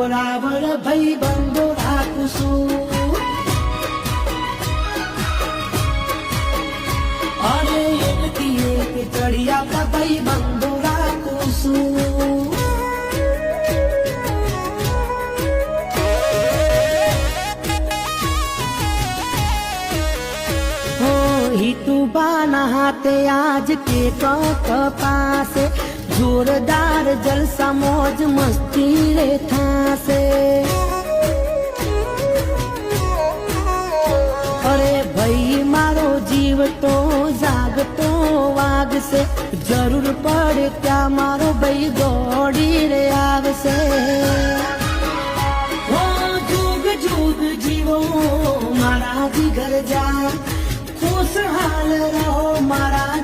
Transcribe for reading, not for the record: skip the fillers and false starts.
જોરાવર ભાઈ બંધો રાખશું અરે એકથી એક ચડિયા ભાઈ બંધો રાખશું હિતુબાના હાથે આજ કેક કપાશે જોરદાર જલસા મોજ મસ્તી રે થાશે અરે ભાઈ મારો જીવ તો જાગતો વાગશે જરૂર પડે ત્યાં મારો ભાઈ દોડી રે આવશે જુગ જુગ જીવો મારા જીગર જા खुशहाल रहो मारा